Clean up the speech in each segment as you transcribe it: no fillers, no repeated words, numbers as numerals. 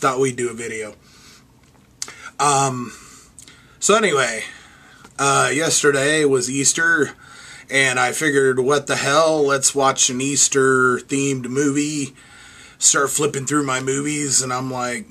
thought we'd do a video. So anyway, yesterday was Easter, and I figured, what the hell, let's watch an Easter-themed movie. Start flipping through my movies, and I'm like,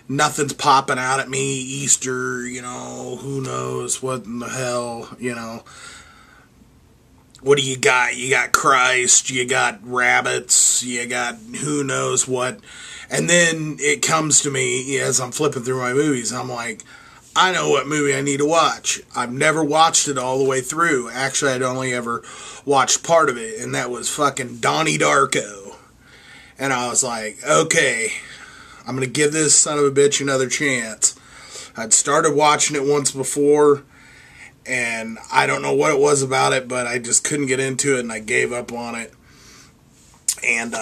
nothing's popping out at me. Easter, you know, who knows what in the hell, you know. What do you got? You got Christ, you got rabbits, you got who knows what. And then it comes to me as I'm flipping through my movies, I'm like, I know what movie I need to watch. I've never watched it all the way through. Actually, I'd only ever watched part of it, and that was fucking Donnie Darko. And I was like, okay, I'm going to give this son of a bitch another chance. I'd started watching it once before, and I don't know what it was about it, but I just couldn't get into it, and I gave up on it. And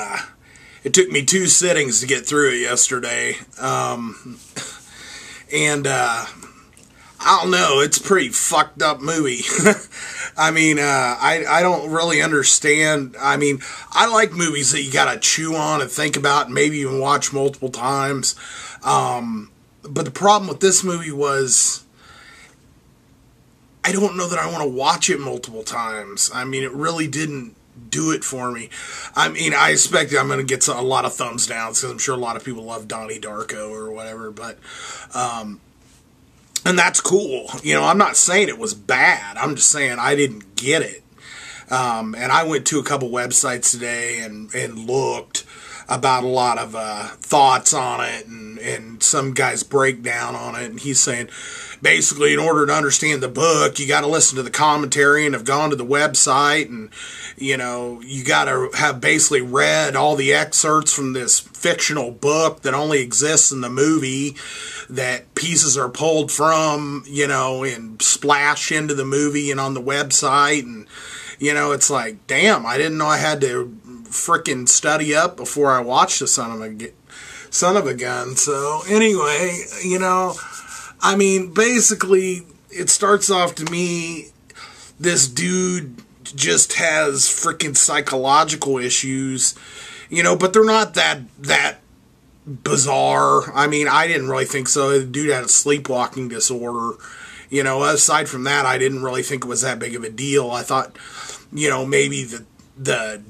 it took me 2 sittings to get through it yesterday. I don't know, it's a pretty fucked up movie. I mean, I don't really understand. I mean, I like movies that you gotta chew on and think about and maybe even watch multiple times. But the problem with this movie was, I don't know that I want to watch it multiple times. I mean, it really didn't do it for me. I mean, I expect I'm going to get a lot of thumbs down because I'm sure a lot of people love Donnie Darko or whatever, but, and that's cool. You know, I'm not saying it was bad. I'm just saying I didn't get it. And I went to a couple websites today and looked about a lot of thoughts on it and some guy's breakdown on it, and he's saying basically in order to understand the book you got to listen to the commentary and have gone to the website, and you know, you got to have basically read all the excerpts from this fictional book that only exists in the movie, that pieces are pulled from, you know, and splash into the movie and on the website. And you know, it's like, damn, I didn't know I had to frickin' study up before I watched the son of a gun. So anyway, you know, I mean, basically it starts off to me, this dude just has frickin' psychological issues, you know, but they're not that bizarre. I mean, I didn't really think so. The dude had a sleepwalking disorder. You know, aside from that, I didn't really think it was that big of a deal. I thought, you know, maybe the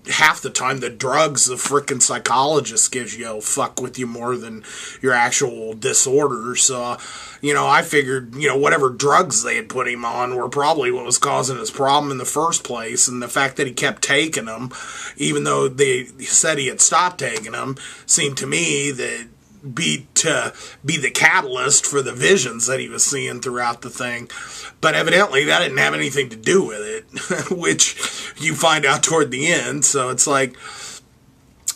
half the time the drugs the frickin' psychologist gives you will fuck with you more than your actual disorder. So, you know, I figured, you know, whatever drugs they had put him on were probably what was causing his problem in the first place, and the fact that he kept taking them, even though they said he had stopped taking them, seemed to me that be the catalyst for the visions that he was seeing throughout the thing. But evidently that didn't have anything to do with it, which you find out toward the end. So it's like,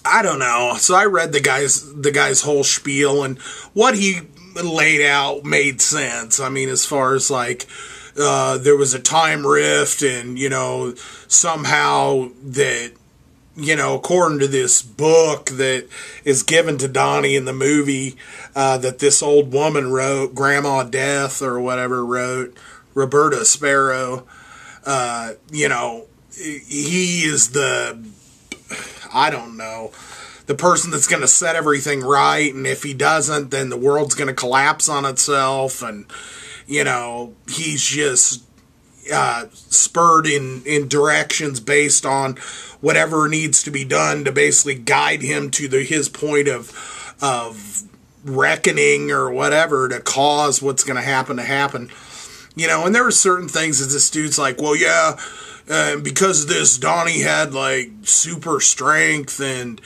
I don't know. So I read the guy's whole spiel, and what he laid out made sense. I mean, as far as like, there was a time rift, and you know, somehow that, you know, according to this book that is given to Donnie in the movie, that this old woman wrote, Grandma Death or whatever wrote, Roberta Sparrow, you know, he is I don't know, the person that's going to set everything right, and if he doesn't, then the world's going to collapse on itself, and, you know, he's just spurred in directions based on whatever needs to be done to basically guide him to his point of reckoning or whatever to cause what's going to happen. You know, and there were certain things that this dude's like, well, yeah, because of this, Donnie had like super strength and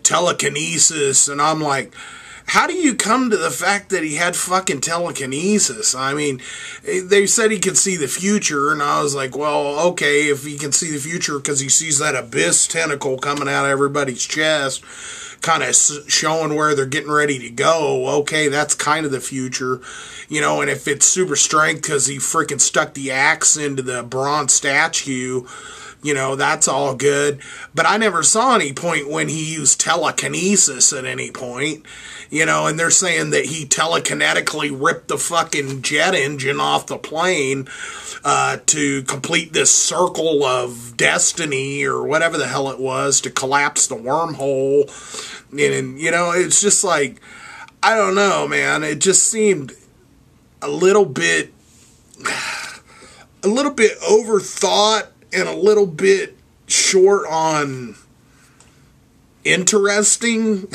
telekinesis, and I'm like, how do you come to the fact that he had fucking telekinesis? I mean, they said he could see the future, and I was like, well, okay, if he can see the future because he sees that abyss tentacle coming out of everybody's chest, kind of showing where they're getting ready to go, okay, that's kind of the future. You know, and if it's super strength because he freaking stuck the axe into the bronze statue, you know, that's all good. But I never saw any point when he used telekinesis at any point. You know, and they're saying that he telekinetically ripped the fucking jet engine off the plane to complete this circle of destiny or whatever the hell it was, to collapse the wormhole And you know, it's just like, I don't know, man. It just seemed a little bit overthought and a little bit short on interesting.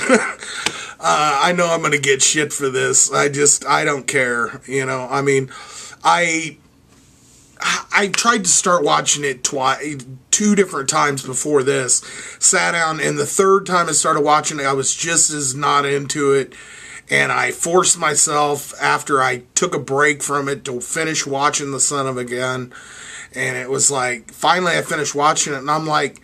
I know I'm going to get shit for this. I don't care. You know, I mean, I tried to start watching it two different times before this. Sat down, and the third time I started watching it, I was just as not into it. And I forced myself, after I took a break from it, to finish watching the son of a gun. And it was like, finally I finished watching it, and I'm like,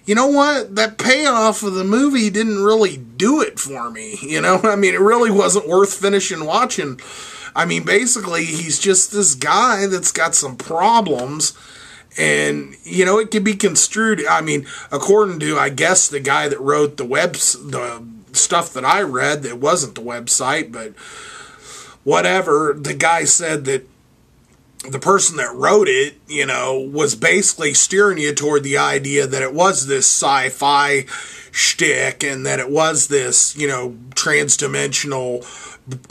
you know what? That payoff of the movie didn't really do it for me. You know, I mean, it really wasn't worth finishing watching. I mean, basically, he's just this guy that's got some problems. And, you know, it can be construed, I mean, according to, I guess, the guy that wrote the stuff that I read, that wasn't the website, but whatever, the guy said that the person that wrote it, you know, was basically steering you toward the idea that it was this sci-fi shtick, and that it was this, you know, trans-dimensional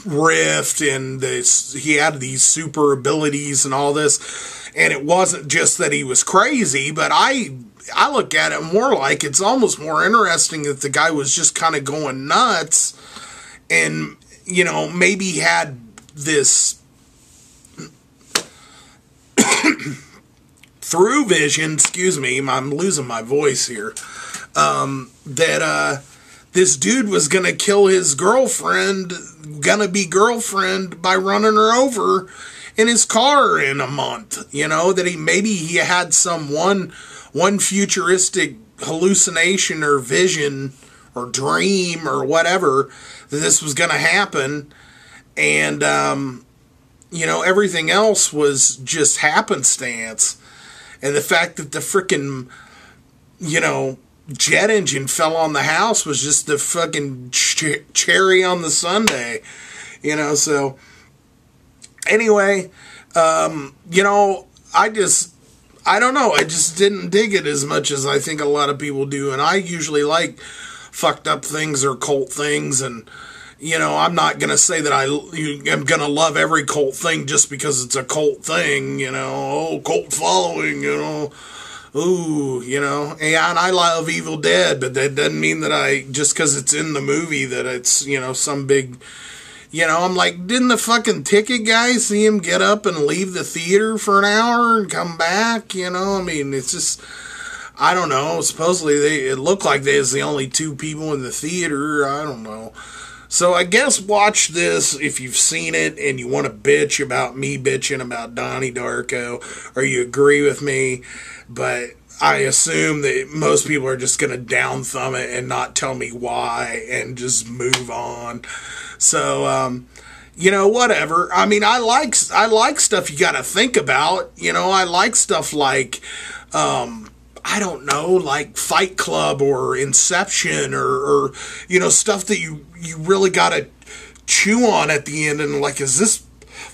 rift, and this, he had these super abilities and all this, and it wasn't just that he was crazy. But I look at it more like it's almost more interesting that the guy was just kind of going nuts, and, you know, maybe he had this through vision, excuse me, I'm losing my voice here, that this dude was going to kill his girlfriend, by running her over in his car in a month. You know, that maybe he had some one futuristic hallucination or vision or dream or whatever that this was going to happen, and you know, everything else was just happenstance. And the fact that the frickin', you know, jet engine fell on the house was just the fucking cherry on the sundae. You know, so anyway, you know, I don't know, I just didn't dig it as much as I think a lot of people do. And I usually like fucked up things or cult things, and, you know, I'm not going to say that I'm going to love every cult thing just because it's a cult thing, you know, oh, cult following, you know, ooh, you know, and I love Evil Dead, but that doesn't mean that just because it's in the movie that it's, you know, some big, you know, I'm like, didn't the fucking ticket guy see him get up and leave the theater for an hour and come back, you know, I mean, it's just, I don't know, supposedly it looked like they was the only two people in the theater, I don't know. So I guess watch this if you've seen it and you want to bitch about me bitching about Donnie Darko, or you agree with me, but I assume that most people are just going to down thumb it and not tell me why and just move on. So, you know, whatever. I mean, I like stuff you got to think about. You know, I like stuff like, I don't know, like Fight Club or Inception, or you know, stuff that you really got to chew on at the end, and like, is this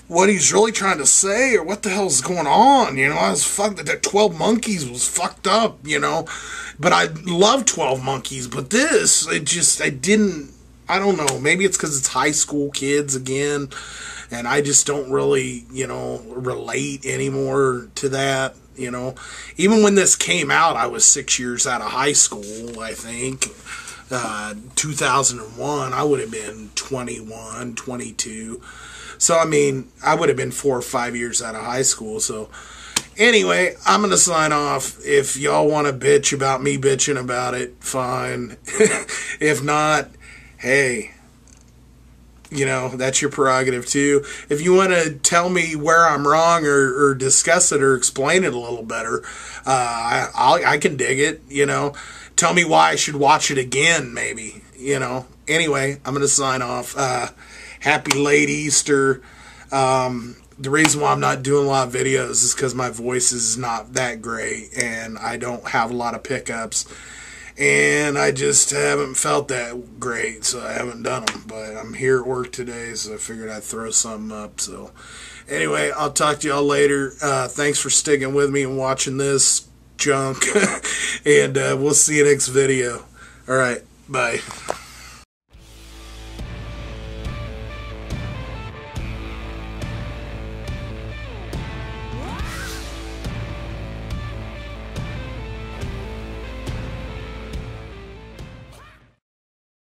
what he's really trying to say, or what the hell's going on? You know, I was fucked. That 12 Monkeys was fucked up, you know, but I love 12 Monkeys, but this, I don't know, maybe it's because it's high school kids again, and I just don't really, you know, relate anymore to that. You know, even when this came out, I was 6 years out of high school, I think. 2001, I would have been 21, 22. So, I mean, I would have been 4 or 5 years out of high school. So, anyway, I'm going to sign off. If y'all want to bitch about me bitching about it, fine. If not, hey, you know, that's your prerogative too. If you want to tell me where I'm wrong, or discuss it or explain it a little better, I can dig it, you know. Tell me why I should watch it again, maybe, you know. Anyway, I'm going to sign off. Happy late Easter. The reason why I'm not doing a lot of videos is because my voice is not that great, and I don't have a lot of pickups. And I just haven't felt that great, so I haven't done them. But I'm here at work today, so I figured I'd throw something up. So anyway, I'll talk to y'all later. Thanks for sticking with me and watching this junk. And we'll see you next video. All right, bye.